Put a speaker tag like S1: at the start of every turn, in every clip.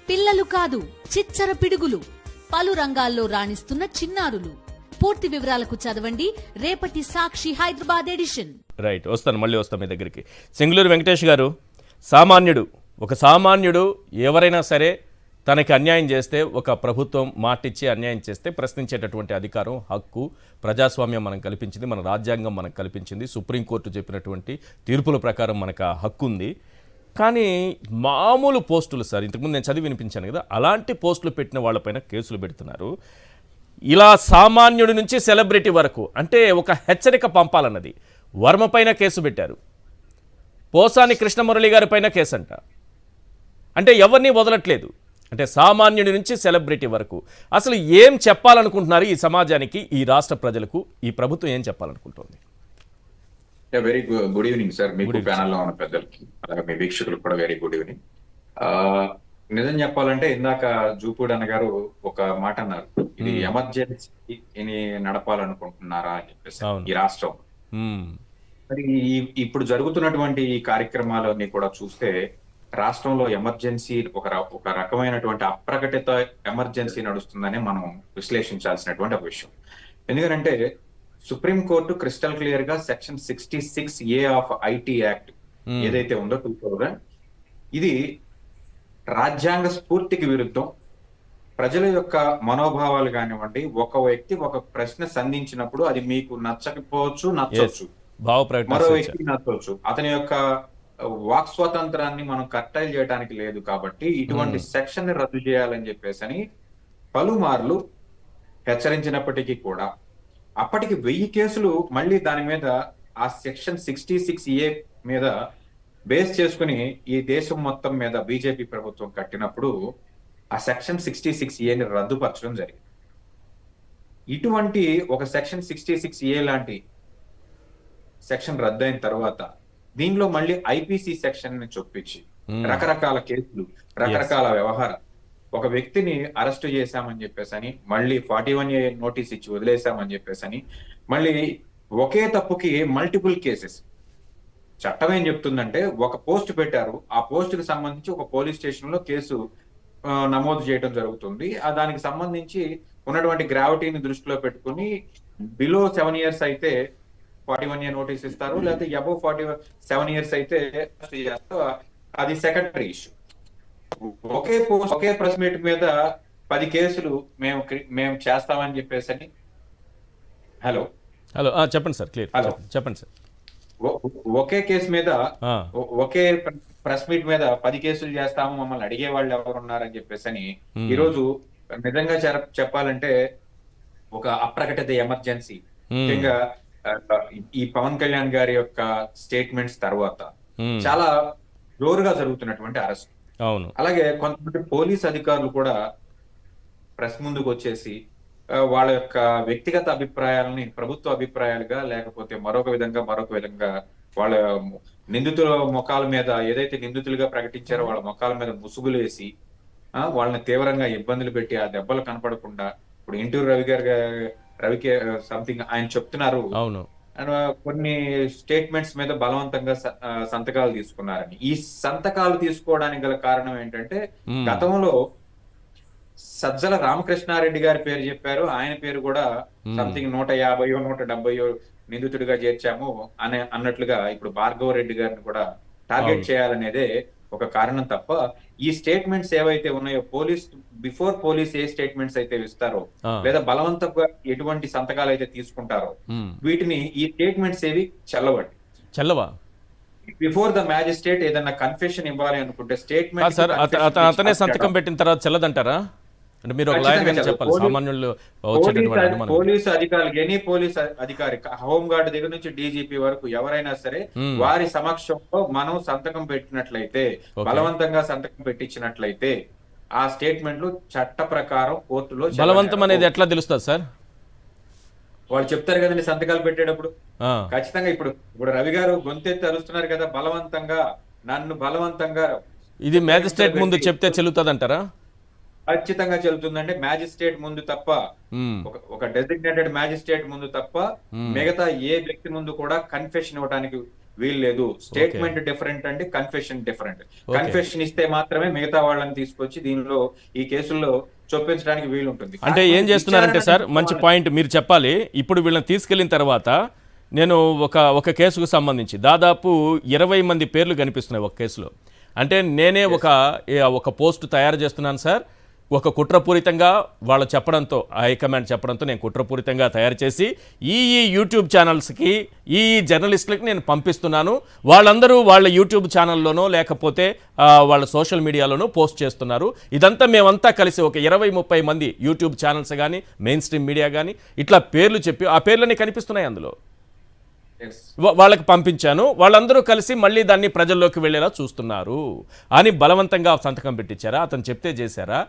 S1: పిల్లలు కాదు చిచ్చర పిడుగులు, పలు రంగాల్లో రాణిస్తున్న చిన్నారులు. పూర్తి వివరాలకు చదవండి రేపటి సాక్షి హైదరాబాద్ ఎడిషన్.
S2: రైట్, వస్తాను, మళ్ళీ వస్తాను మీ దగ్గరికి. సింగళూరు వెంకటేష్ గారు, ఒక సామాన్యుడు ఎవరైనా సరే తనకి అన్యాయం చేస్తే, ఒక ప్రభుత్వం మాటిచ్చి అన్యాయం చేస్తే ప్రశ్నించేటటువంటి అధికారం, హక్కు ప్రజాస్వామ్యం మనం కల్పించింది, మన రాజ్యాంగం మనకు కల్పించింది, సుప్రీంకోర్టు చెప్పినటువంటి తీర్పుల ప్రకారం మనకు ఆ హక్కు ఉంది. కానీ మామూలు పోస్టులు సార్, ఇంతకుముందు నేను చదివి వినిపించాను కదా, అలాంటి పోస్టులు పెట్టిన వాళ్ళపైన కేసులు పెడుతున్నారు. ఇలా సామాన్యుడి నుంచి సెలబ్రిటీ వరకు, అంటే ఒక హెచ్చరిక పంపాలన్నది. వర్మ పైన కేసు పెట్టారు, పోసాని కృష్ణమురళి గారి పైన కేసు అంట. అంటే ఎవరిని వదలట్లేదు. అంటే సామాన్యుడి నుంచి సెలబ్రిటీ వరకు అసలు ఏం చెప్పాలనుకుంటున్నారు ఈ సమాజానికి, ఈ రాష్ట్ర ప్రజలకు ఈ ప్రభుత్వం ఏం చెప్పాలనుకుంటుంది?
S3: వెరీ గుడ్ ఈవినింగ్ సార్, మీకు ప్యానల్లో ఉన్న పెద్దలకి, అలాగే మీ వీక్షకులకు కూడా వెరీ గుడ్ ఈవినింగ్. నిజం చెప్పాలంటే ఇందాక జూపూడి అన్న గారు ఒక మాట అన్నారు, ఇది ఎమర్జెన్సీని నడపాలనుకుంటున్నారా అని చెప్పేసి ఈ రాష్ట్రం. మరి ఇప్పుడు జరుగుతున్నటువంటి ఈ కార్యక్రమాలన్నీ కూడా చూస్తే రాష్ట్రంలో ఎమర్జెన్సీ ఒక రకమైనటువంటి అప్రకటిత ఎమర్జెన్సీ నడుస్తుందని మనం విశ్లేషించాల్సినటువంటి ఒక విషయం. ఎందుకంటే సుప్రీంకోర్టు క్రిస్టల్ క్లియర్ గా section 66A of IT act ఏదైతే ఉందో 2000, ఇది రాజ్యాంగ స్ఫూర్తికి విరుద్ధం. ప్రజల యొక్క మనోభావాలు కానివ్వండి, ఒక వ్యక్తి ఒక ప్రశ్న సంధించినప్పుడు అది మీకు నచ్చకపోవచ్చు, నచ్చవచ్చు, మరో వ్యక్తికి నచ్చవచ్చు. అతని యొక్క వాక్ స్వాతంత్రాన్ని మనం కట్టడి చేయడానికి లేదు. కాబట్టి ఇటువంటి సెక్షన్ ని రద్దు చేయాలని చెప్పేసి అని పలుమార్లు హెచ్చరించినప్పటికీ కూడా అప్పటికి 1000 కేసులు మళ్ళీ దాని మీద ఆ సెక్షన్ 66A మీద బేస్ చేసుకుని ఈ దేశం మొత్తం మీద బీజేపీ ప్రభుత్వం కట్టినప్పుడు ఆ సెక్షన్ 66A ని రద్దుపరచడం జరిగింది. ఇటువంటి ఒక సెక్షన్ 66A లాంటి సెక్షన్ రద్దయిన తర్వాత దీనిలో మళ్ళీ ఐపీసీ సెక్షన్ ని చొప్పించి రకరకాల కేసులు, రకరకాల వ్యవహారం, ఒక వ్యక్తిని అరెస్ట్ చేశామని చెప్పేసని మళ్ళీ 41A నోటీస్ ఇచ్చి వదిలేశామని చెప్పేసని మళ్ళీ ఒకే తప్పుకి మల్టిపుల్ కేసెస్. చట్టం ఏం చెప్తుందంటే, ఒక పోస్ట్ పెట్టారు, ఆ పోస్ట్ కి సంబంధించి ఒక పోలీస్ స్టేషన్ లో కేసు నమోదు చేయడం జరుగుతుంది. దానికి సంబంధించి ఉన్నటువంటి గ్రావిటీని దృష్టిలో పెట్టుకుని బిలో 7 years అయితే 41A నోటీస్ ఇస్తారు, లేకపోతే అబౌవ్ 47 years అయితే అది సెకండరీ ఇష్యూ. ఒకే ప్రెస్ మీట్ మీద 10 కేసులు మేము చేస్తామని చెప్పేసి. హలో
S2: చెప్పండి సార్, క్లియర్ చెప్పండి సార్.
S3: ఒకే కేసు మీద ఒకే ప్రెస్ మీట్ మీద 10 కేసులు చేస్తాము, మమ్మల్ని అడిగే వాళ్ళు ఎవరు ఉన్నారని చెప్పేసి ఈరోజు నిజంగా చెప్పాలంటే ఒక అప్రకటిత ఎమర్జెన్సీ. ముఖ్యంగా ఈ పవన్ కళ్యాణ్ గారి యొక్క స్టేట్మెంట్స్ తర్వాత చాలా జోరుగా జరుగుతున్నటువంటి అరెస్ట్.
S2: అవును,
S3: అలాగే కొంతమంది పోలీస్ అధికారులు కూడా ప్రెస్ ముందుకు వచ్చేసి వాళ్ళ యొక్క వ్యక్తిగత అభిప్రాయాలని ప్రభుత్వ అభిప్రాయాలుగా, లేకపోతే మరొక విధంగా వాళ్ళ నిందితుల ముఖాల మీద, ఏదైతే నిందితులుగా ప్రకటించారో వాళ్ళ ముఖాల మీద ముసుగులు వేసి వాళ్ళని తీవ్రంగా ఇబ్బందులు పెట్టి ఆ దెబ్బలు కనపడకుండా, ఇప్పుడు ఇంటూరు రవికే సంథింగ్ ఆయన చెప్తున్నారు,
S2: అవును,
S3: కొన్ని స్టేట్మెంట్స్ మీద బలవంతంగా సంతకాలు తీసుకున్నారని. ఈ సంతకాలు తీసుకోవడానికి గల కారణం ఏంటంటే, గతంలో సజ్జల రామకృష్ణారెడ్డి గారి పేరు చెప్పారు, ఆయన పేరు కూడా సంథింగ్ 150 170 నిందితుడిగా చేర్చాము అన్నట్లుగా ఇప్పుడు భార్గవ రెడ్డి గారిని కూడా టార్గెట్ చేయాలనేదే ఒక కారణం తప్ప, ఈ స్టేట్మెంట్స్ ఏవైతే ఉన్నాయో బిఫోర్ పోలీస్ ఏ స్టేట్మెంట్స్ అయితే ఇస్తారో, లేదా బలవంతంగా ఎటువంటి సంతకాలు అయితే తీసుకుంటారో, వీటిని ఈ స్టేట్మెంట్స్ ఏవి చెల్లవా. బిఫోర్ ద మ్యాజిస్ట్రేట్ ఏదన్నా కన్ఫెషన్ ఇవ్వాలి అనుకుంటే స్టేట్మెంట్
S2: అతనే సంతకం పెట్టిన తర్వాత చెల్లదంటారా? అంటే మీరు ఒక లాయర్ గానే చెప్పాలి, సామాన్యులు
S3: పోలీసు అధికారులు, ఎనీ పోలీస్ అధికారి, హోంగార్డ్ దగ్గర నుంచి డీజీపీ వరకు ఎవరైనా సరే వారి సమక్షంలో మనం సంతకం పెట్టినట్లయితే, బలవంతంగా సంతకం పెట్టించినట్లయితే ఆ స్టేట్మెంట్లు చట్ట ప్రకారం కోర్టులో.
S2: బలవంతం అనేది ఎట్లా తెలుస్తుంది సార్?
S3: వాళ్ళు చెప్తారు కదండి సంతకాలు పెట్టేటప్పుడు. ఖచ్చితంగా ఇప్పుడు రవి గారు గొంతెత్తి అరుస్తున్నారు కదా, నన్ను బలవంతంగా.
S2: ఇది మ్యాజిస్ట్రేట్ ముందు చెప్తే చెల్లుతుంది అంటారా?
S3: ఖచ్చితంగా చెల్లుతుందంటే మ్యాజిస్ట్రేట్ ముందు తప్ప, ఒక డెసిగ్నేటెడ్ మ్యాజిస్ట్రేట్ ముందు తప్ప మిగతా ఏ వ్యక్తి ముందు కూడా కన్ఫెషన్ ఇవ్వడానికి వీలు లేదు. స్టేట్మెంట్ డిఫరెంట్ అండి, కన్ఫెషన్ డిఫరెంట్. కన్ఫెషన్ ఇస్తే మాత్రమే మిగతా వాళ్ళని తీసుకొచ్చి దీనిలో ఈ కేసుల్లో చొప్పించడానికి వీలు ఉంటుంది.
S2: అంటే ఏం చేస్తున్నారంటే సార్, మంచి పాయింట్ మీరు చెప్పాలి. ఇప్పుడు వీళ్ళని తీసుకెళ్లిన తర్వాత నేను ఒక కేసుకు సంబంధించి దాదాపు 20 మంది పేర్లు కనిపిస్తున్నాయి ఒక కేసులో. అంటే నేనే ఒక పోస్ట్ తయారు చేస్తున్నాను సార్, ఒక కుట్రపూరితంగా వాళ్ళు చెప్పడంతో, హైకమాండ్ చెప్పడంతో నేను కుట్రపూరితంగా తయారు చేసి ఈ యూట్యూబ్ ఛానల్స్కి, ఈ జర్నలిస్టులకి నేను పంపిస్తున్నాను. వాళ్ళందరూ వాళ్ళ యూట్యూబ్ ఛానల్లోనో లేకపోతే వాళ్ళ సోషల్ మీడియాలోనో పోస్ట్ చేస్తున్నారు. ఇదంతా మేమంతా కలిసి ఒక 20-30 మంది యూట్యూబ్ ఛానల్స్ కానీ, మెయిన్ స్ట్రీమ్ మీడియా కానీ ఇట్లా పేర్లు చెప్పి ఆ పేర్లన్నీ కనిపిస్తున్నాయి అందులో. వాళ్ళకి పంపించాను, వాళ్ళందరూ కలిసి మళ్ళీ దాన్ని ప్రజల్లోకి వెళ్ళేలా చూస్తున్నారు అని బలవంతంగా సంతకం పెట్టించారా? అతను చెప్తే చేశారా?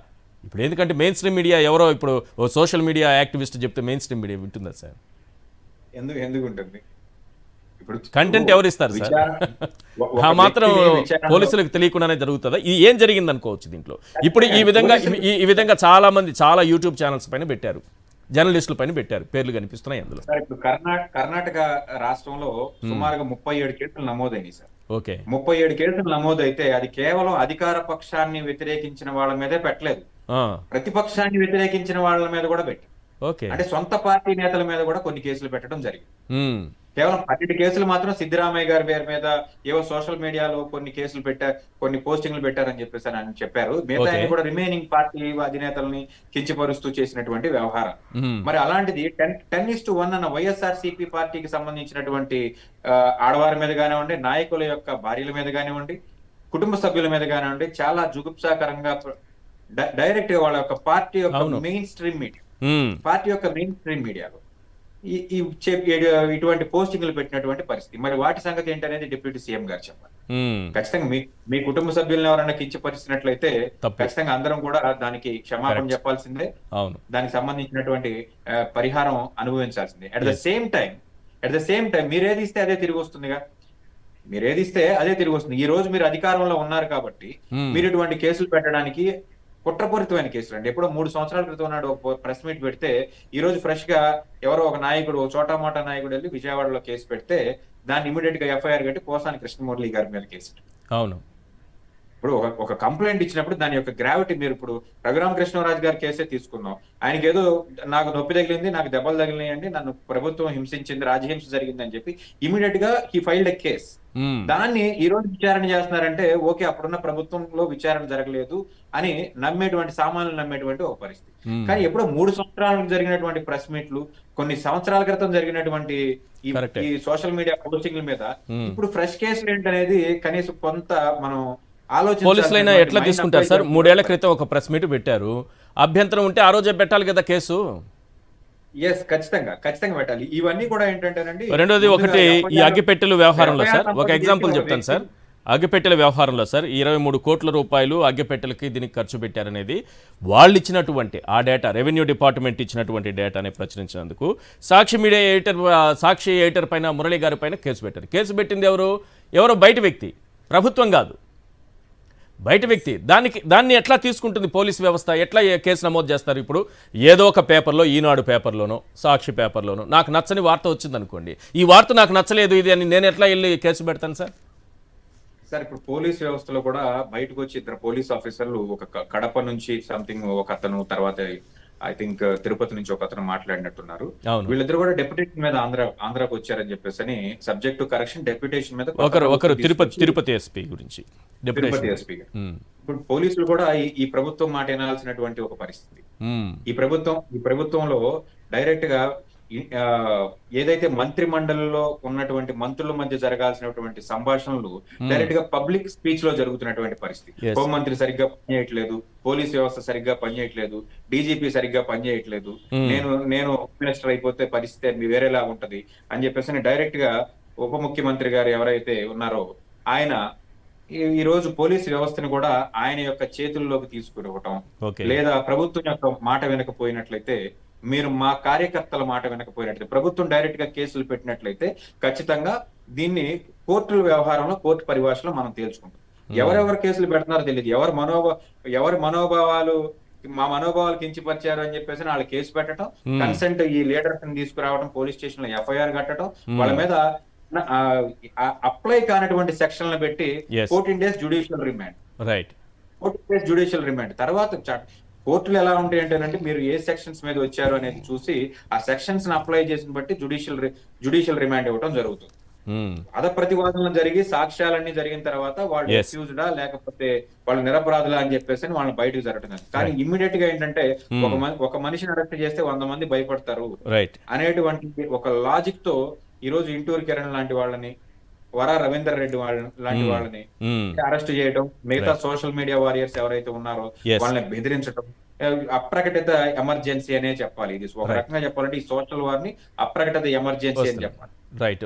S2: ఇప్పుడు ఎందుకంటే మెయిన్ స్ట్రీమ్ మీడియా ఎవరో ఇప్పుడు సోషల్ మీడియా యాక్టివిస్ట్ చెప్తే మెయిన్ స్ట్రీమ్ మీడియా వింటుందా సార్?
S3: ఎందుకు ఉంటుంది? ఇప్పుడు
S2: కంటెంట్ ఎవరు ఇస్తారు సార్? ఆ మాత్రం పోలీసులకు తెలియకుండానే జరుగుతుందా? ఇది ఏం జరిగింది అనుకోవచ్చు దీంట్లో? ఇప్పుడు ఈ విధంగా చాలా యూట్యూబ్ ఛానల్స్ పైన పెట్టారు, జర్నలిస్టుల పైన పెట్టారు, పేర్లు కనిపిస్తున్నాయి అందులో.
S3: సార్ ఇప్పుడు కర్ణాటక రాష్ట్రంలో సుమారుగా 37 కేసులు నమోదైనాయి సార్.
S2: ఓకే,
S3: 37 కేసులు నమోదైతే అది కేవలం అధికార పక్షాన్ని వ్యతిరేకించిన వాళ్ళ మీదే పెట్టలేదు, ప్రతిపక్షాన్ని వ్యతిరేకించిన వాళ్ళ మీద కూడా పెట్టారు.
S2: ఓకే,
S3: అంటే సొంత పార్టీ నేతల మీద కూడా కొన్ని కేసులు పెట్టడం జరిగింది. కేవలం 12 కేసులు మాత్రం సిద్ధరామయ్య గారి పేరు మీద ఏవో సోషల్ మీడియాలో కొన్ని కేసులు పెట్టారు, కొన్ని పోస్టింగ్లు పెట్టారని చెప్పేసి అని చెప్పారు. మిగతా కూడా రిమైనింగ్ పార్టీ అధినేతల్ని కించపరుస్తూ చేసినటువంటి వ్యవహారం. మరి అలాంటిది 10:1 అన్న వైఎస్ఆర్సీపీ పార్టీకి సంబంధించినటువంటి ఆడవారి మీద కానివ్వండి, నాయకుల యొక్క భార్యల మీద కానివ్వండి, కుటుంబ సభ్యుల మీద కానివ్వండి, చాలా జుగుప్సాకరంగా డైరెక్ట్ గా వాళ్ళ యొక్క పార్టీ యొక్క మెయిన్ స్ట్రీమ్ మీడియాలో ఇటువంటి పోస్టింగ్లు పెట్టినటువంటి పరిస్థితి. మరి వాటి సంగతి ఏంటనేది డిప్యూటీ సీఎం గారు చెప్పాలి. ఖచ్చితంగా మీ కుటుంబ సభ్యులను ఎవరైనా కించపరిచినట్లయితే ఖచ్చితంగా అందరం కూడా దానికి క్షమాపణ చెప్పాల్సిందే, దానికి సంబంధించినటువంటి పరిహారం అనుభవించాల్సిందే. అట్ ద సేమ్ టైం మీరేది ఇస్తే అదే తిరిగి వస్తుందిగా. ఈ రోజు మీరు అధికారంలో ఉన్నారు కాబట్టి మీరు ఇటువంటి కేసులు పెట్టడానికి, కుట్రపూరితమైన కేసులు అండి. ఎప్పుడో 3 సంవత్సరాల క్రితం నాడు ఒక ప్రెస్ మీట్ పెడితే ఈ రోజు ఫ్రెష్ గా ఎవరో ఒక నాయకుడు, చోటా మోటా నాయకుడు వెళ్ళి విజయవాడలో కేసు పెడితే దాన్ని ఇమీడియట్ గా ఎఫ్ఐఆర్ కట్టి పోసాని కృష్ణమురళి గారి మీద కేసు.
S2: అవును,
S3: ఇప్పుడు ఒక కంప్లైంట్ ఇచ్చినప్పుడు దాని యొక్క గ్రావిటీ, మీరు ఇప్పుడు రఘురామకృష్ణరాజు గారి కేసే తీసుకుందాం. ఆయనకి ఏదో నాకు నొప్పి తగిలింది, నాకు దెబ్బలు తగిలినాయండి, నన్ను ప్రభుత్వం హింసించింది, రాజహింస జరిగింది అని చెప్పి ఇమీడియట్ గా హీ ఫైల్డ్ ఎ కేస్. దాన్ని ఈ రోజు విచారణ చేస్తున్నారంటే ఓకే, అప్పుడున్న ప్రభుత్వంలో విచారణ జరగలేదు అని సామాన్యులు నమ్మేటువంటి ఒక పరిస్థితి. కానీ ఎప్పుడో 3 సంవత్సరాలకు జరిగినటువంటి ప్రెస్ మీట్లు, కొన్ని సంవత్సరాల క్రితం జరిగినటువంటి ఈ సోషల్ మీడియా పోస్టింగ్ల మీద ఇప్పుడు ఫ్రెష్ కేసులు ఏంటనేది కనీసం కొంత మనం
S2: పోలీసులైనా ఎట్లా తీసుకుంటారు సార్? 3 ఏళ్ల క్రితం ఒక ప్రెస్ మీట్ పెట్టారు, అభ్యంతరం ఉంటే ఆ రోజే పెట్టాలి కదా కేసు.
S3: ఖచ్చితంగా పెట్టాలి. ఇవన్నీ కూడా ఏంటంటేనండి,
S2: రెండోది ఒకటి ఈ అగ్గిపెట్టెల వ్యవహారంలో సార్ ఒక ఎగ్జాంపుల్ చెప్తాను సార్. అగ్గిపెట్టెల వ్యవహారంలో సార్ 23 కోట్ల రూపాయలు అగ్గిపెట్టెలకి దీనికి ఖర్చు పెట్టారనేది వాళ్ళు ఇచ్చినటువంటి ఆ డేటా, రెవెన్యూ డిపార్ట్మెంట్ ఇచ్చినటువంటి డేటాని ప్రచురించినందుకు సాక్షి ఎడిటర్ పైన, మురళి గారి పైన కేసు పెట్టారు. కేసు పెట్టింది ఎవరో బయట వ్యక్తి, ప్రభుత్వం కాదు, బయట వ్యక్తి. దాన్ని ఎట్లా తీసుకుంటుంది పోలీస్ వ్యవస్థ? ఎట్లా కేసు నమోదు చేస్తారు? ఇప్పుడు ఏదో ఒక పేపర్లో, ఈనాడు పేపర్లోనో, సాక్షి పేపర్లోనో నాకు నచ్చని వార్త వచ్చిందనుకోండి, ఈ వార్త నాకు నచ్చలేదు ఇది అని నేను ఎట్లా వెళ్ళి కేసు పెడతాను సార్?
S3: ఇప్పుడు పోలీస్ వ్యవస్థలో కూడా బయటకు వచ్చి 2 పోలీస్ ఆఫీసర్లు, ఒక కడప నుంచి సంథింగ్ ఒక అతను, తర్వాత ఐ థింక్ తిరుపతి నుంచి ఒక అతను మాట్లాడినట్టున్నారు. వీళ్ళిద్దరు కూడా డెప్యుటేషన్ మీద ఆంధ్రాకు వచ్చారని చెప్పేసి అని, సబ్జెక్ట్ టు కరెక్షన్ డెప్యుటేషన్ మీద
S2: ఒకరు తిరుపతి ఎస్పీ గురించి,
S3: తిరుపతి ఎస్పీ. ఇప్పుడు పోలీసులు కూడా ఈ ప్రభుత్వం మాట వినాల్సినటువంటి ఒక పరిస్థితి. ఈ ప్రభుత్వంలో డైరెక్ట్ గా ఏదైతే మంత్రి మండలిలో ఉన్నటువంటి మంత్రుల మధ్య జరగాల్సినటువంటి సంభాషణలు డైరెక్ట్ గా పబ్లిక్ స్పీచ్ లో జరుగుతున్నటువంటి పరిస్థితి. హోంమంత్రి సరిగ్గా పనిచేయట్లేదు, పోలీస్ వ్యవస్థ సరిగ్గా పనిచేయట్లేదు, డీజీపీ సరిగ్గా పనిచేయట్లేదు, నేను మినిస్టర్ అయిపోతే పరిస్థితి వేరేలా ఉంటది అని చెప్పేసి డైరెక్ట్ గా ఉప ముఖ్యమంత్రి గారు ఎవరైతే ఉన్నారో ఆయన ఈ రోజు పోలీస్ వ్యవస్థను కూడా ఆయన యొక్క చేతుల్లోకి తీసుకురావటం, లేదా ప్రభుత్వం యొక్క మాట వినకపోయినట్లయితే, మీరు మా కార్యకర్తల మాట వినకపోయినట్లయితే, ప్రభుత్వం డైరెక్ట్ గా కేసులు పెట్టినట్లయితే ఖచ్చితంగా దీన్ని కోర్టుల వ్యవహారంలో, కోర్టు పరిభాషలో మనం తేల్చుకుంటాం. ఎవరెవరు కేసులు పెడుతున్నారో తెలియదు, ఎవరి మనోభావాలు మా మనోభావాలు కించిపరిచారు అని చెప్పేసి వాళ్ళు కేసు పెట్టడం, కన్సెంట్ ఈ లీడర్స్ ని తీసుకురావడం, పోలీస్ స్టేషన్ లో ఎఫ్ఐఆర్ కట్టడం, వాళ్ళ మీద అప్లై కానటువంటి సెక్షన్లను పెట్టి
S2: Yes.
S3: 14 days judicial remand,
S2: right
S3: 14 days judicial remand. తర్వాత కోర్టులు ఎలా ఉంటాయి అంటే మీరు ఏ సెక్షన్స్ మీద వచ్చారు అనేది చూసి ఆ సెక్షన్స్ అప్లై చేసిన బట్టి జ్యుడిషియల్ రిమాండ్ ఇవ్వడం జరుగుతుంది. అద ప్రతివాదనలు జరిగి సాక్ష్యాలన్నీ జరిగిన తర్వాత వాళ్ళు
S2: Yes.
S3: అక్యూజ్డా లేకపోతే వాళ్ళు నిరపరాధులా అని చెప్పేసి వాళ్ళని బయటకు జరగడం. కానీ ఇమ్మీడియట్ గా ఏంటంటే ఒక మనిషిని అరెస్ట్ చేస్తే 100 మంది భయపడతారు
S2: రైట్
S3: అనేటువంటి ఒక లాజిక్ తో ఈ రోజు ఇంటూరు కిరణ్ లాంటి వాళ్ళని, వరా రవీందర్ రెడ్డి లాంటి వాళ్ళని అరెస్ట్ చేయడం, మిగతా సోషల్ మీడియా వారియర్స్ ఎవరైతే ఉన్నారో
S2: Yes.
S3: వాళ్ళని బెదిరించడం, అప్రకటిత ఎమర్జెన్సీ అనే చెప్పాలి. ఇది ఒక రకంగా చెప్పాలంటే ఈ సోషల్ వార్ ని అప్రకటిత ఎమర్జెన్సీ అని చెప్పాలి.
S2: రైట్